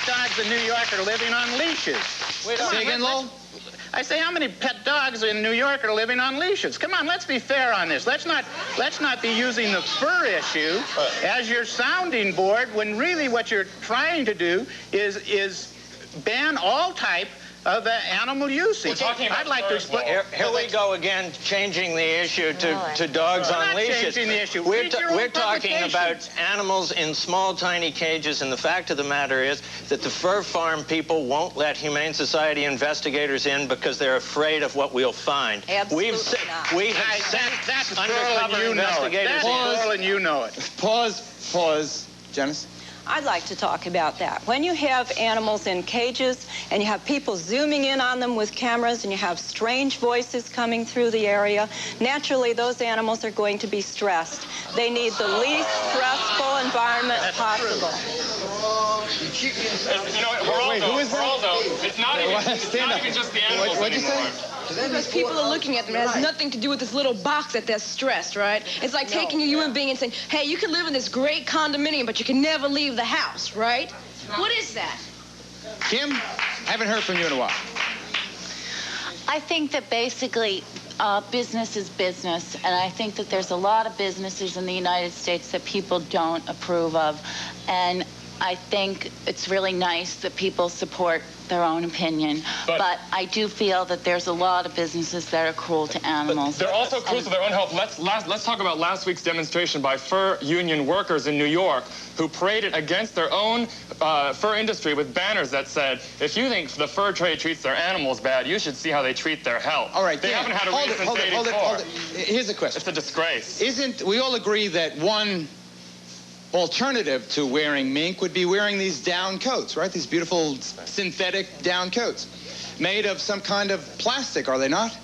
dogs in New York are living on leashes? Say again, Lowell? I say, how many pet dogs in New York are living on leashes? Come on, let's be fair on this. Let's not be using the fur issue as your sounding board, when really what you're trying to do is ban all type of animal usage. I'd like to explain. Here we go again, changing the issue to dogs on leashes. Changing the issue. We're talking about animals in small, tiny cages, and the fact of the matter is that the fur farm people won't let Humane Society investigators in because they're afraid of what we'll find. Absolutely We have sent undercover investigators. That's Earl, and you know it. Pause. Janice? I'd like to talk about that. When you have animals in cages and you have people zooming in on them with cameras and you have strange voices coming through the area, naturally those animals are going to be stressed. They need the least stressful environment possible. You know what, Wait, who is that? Geraldo, it's not even just the animals What'd you anymore. say? Because people are looking at them. It has nothing to do with this little box that they're stressed, right? It's like taking a human being and saying, hey, you can live in this great condominium, but you can never leave the house, right? What is that? Kim, haven't heard from you in a while. I think that basically business is business, and I think that there's a lot of businesses in the United States that people don't approve of, and I think it's really nice that people support their own opinion, but I do feel that there's a lot of businesses that are cruel to animals. They're also cruel to their own health. Let's talk about last week's demonstration by fur union workers in New York who paraded against their own fur industry with banners that said, if you think the fur trade treats their animals bad, you should see how they treat their health. All right, they haven't had a reason since 84. Hold it. Here's a question. It's a disgrace. We all agree that one alternative to wearing mink would be wearing these down coats, right? These beautiful synthetic down coats made of some kind of plastic, are they not?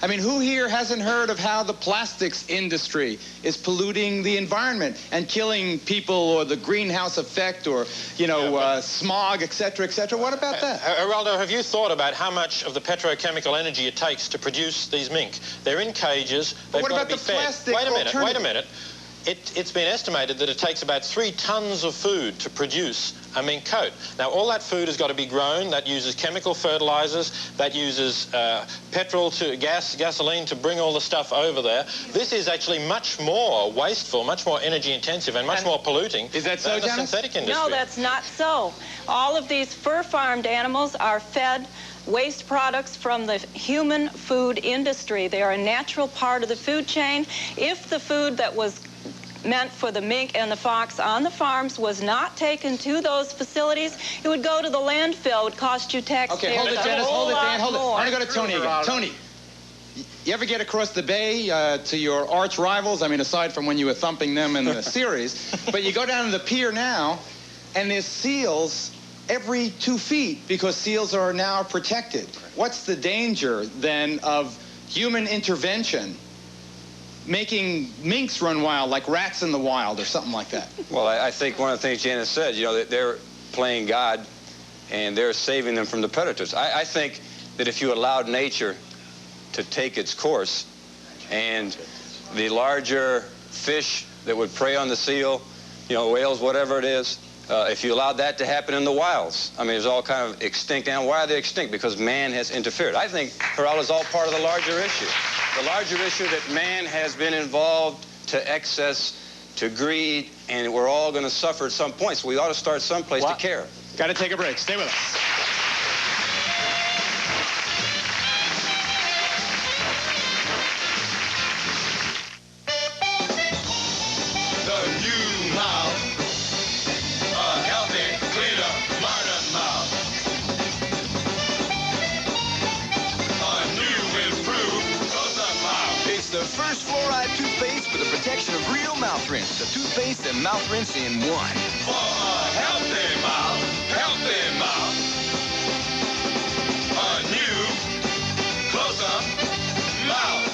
I mean, who here hasn't heard of how the plastics industry is polluting the environment and killing people, or the greenhouse effect, or, smog, et cetera, et cetera? What about that? Geraldo, have you thought about how much of the petrochemical energy it takes to produce these mink? They're in cages. They've got to be fed. Plastic Wait a minute. It's been estimated that it takes about 3 tons of food to produce a mink coat. Now, all that food has got to be grown. That uses chemical fertilizers. That uses gasoline to bring all the stuff over there. This is actually much more wasteful, much more energy intensive, and much more polluting than the synthetic industry. No, that's not so. All of these fur-farmed animals are fed waste products from the human food industry. They are a natural part of the food chain. If the food that was meant for the mink and the fox on the farms was not taken to those facilities, it would go to the landfill. It would cost you taxpayers. Okay, hold it, Dennis. Hold it, Dan. Hold it. More. I'm going to go to Tony again. Tony, you ever get across the bay to your arch rivals? I mean, aside from when you were thumping them in the series. But you go down to the pier now, and there's seals every 2 feet because seals are now protected. What's the danger, then, of human intervention making minks run wild like rats in the wild or something like that? Well, I think one of the things Janice said, that they're playing God and they're saving them from the predators. I think that if you allowed nature to take its course, and the larger fish that would prey on the seal, whales, whatever it is, If you allowed that to happen in the wilds, I mean, there's all kind of extinct animals. Why are they extinct? Because man has interfered. I think, Geraldo, is all part of the larger issue. The larger issue that man has been involved to excess, to greed, and we're all going to suffer at some point. So we ought to start someplace to care. Got to take a break. Stay with us. First fluoride toothpaste for the protection of real mouth rinse. The toothpaste and mouth rinse in one. For a healthy mouth, a new close-up mouth.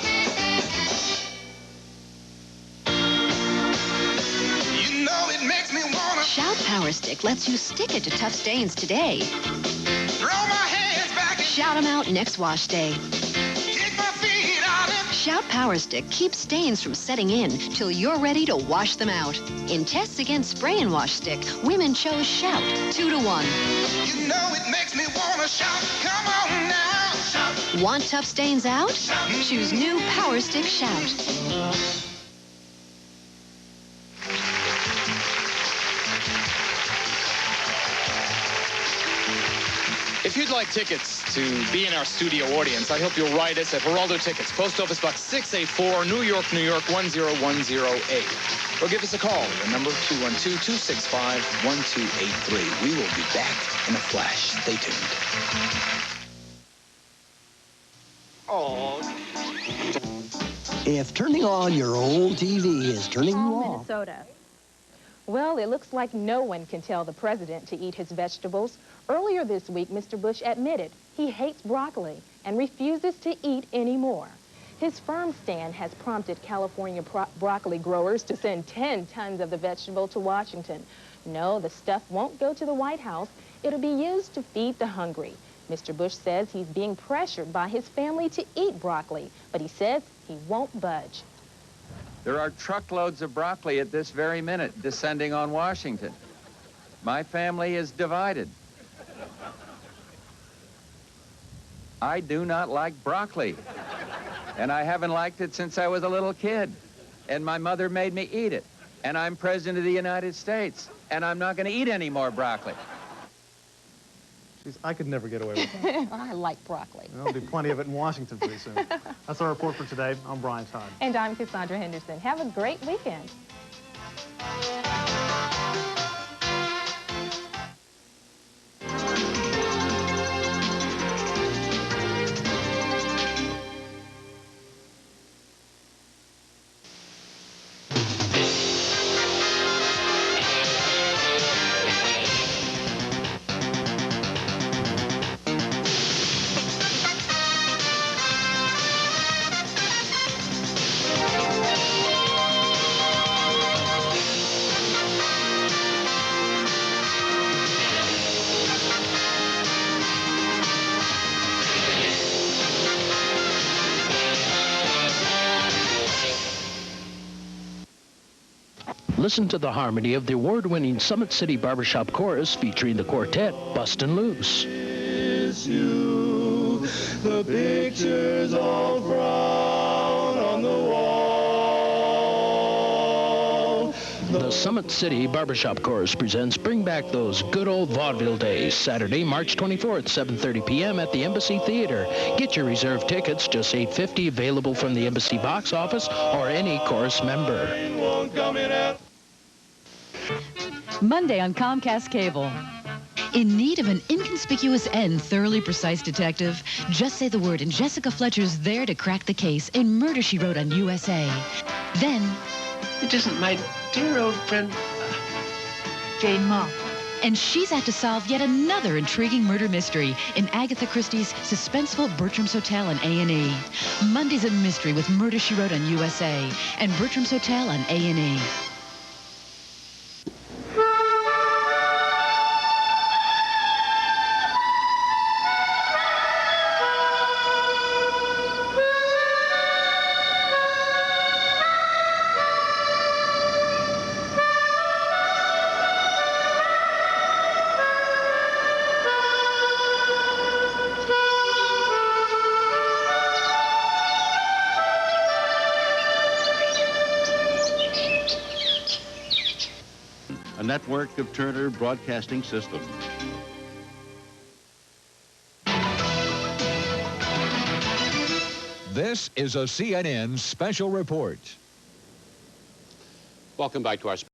You know it makes me wanna Shout Power Stick lets you stick it to tough stains today. throw my hands back. Shout them out next wash day. Kick my feet out and Shout Power Stick keeps stains from setting in till you're ready to wash them out. In tests against spray and wash stick, women chose Shout 2 to 1. you know it makes me wanna shout. Come on now, shout. Want tough stains out? Choose new Power Stick Shout. If you'd like tickets to be in our studio audience, I hope you'll write us at Geraldo Tickets, Post Office Box 684, New York, New York, 10108. Or give us a call. The number 212-265-1283. We will be back in a flash. Stay tuned. Oh. If turning on your old TV is turning you off. Minnesota. Well, it looks like no one can tell the president to eat his vegetables. Earlier this week, Mr. Bush admitted he hates broccoli and refuses to eat any more. His firm stand has prompted California broccoli growers to send 10 tons of the vegetable to Washington. No, the stuff won't go to the White House. It'll be used to feed the hungry. Mr. Bush says he's being pressured by his family to eat broccoli, but he says he won't budge. There are truckloads of broccoli at this very minute descending on Washington. My family is divided. I do not like broccoli, and I haven't liked it since I was a little kid, and my mother made me eat it, and I'm President of the United States, and I'm not going to eat any more broccoli. I could never get away with that. I like broccoli. There'll be plenty of it in Washington pretty soon. That's our report for today. I'm Brian Todd. And I'm Cassandra Henderson. Have a great weekend. Listen to the harmony of the award-winning Summit City Barbershop Chorus featuring the quartet Bustin' Loose. You, the pictures all brown on the wall. The Summit City Barbershop Chorus presents Bring Back Those Good Old Vaudeville Days, Saturday, March 24th, 7:30 p.m. at the Embassy Theater. Get your reserved tickets, just $8.50, available from the Embassy box office or any chorus member. Monday on Comcast Cable. In need of an inconspicuous and thoroughly precise detective? Just say the word and Jessica Fletcher's there to crack the case in Murder, She Wrote on USA. Then... It isn't my dear old friend, Jane Mock. And she's out to solve yet another intriguing murder mystery in Agatha Christie's suspenseful Bertram's Hotel on A&E. Monday's a mystery with Murder, She Wrote on USA and Bertram's Hotel on A&E. network of Turner Broadcasting System. This is a CNN special report. Welcome back to our special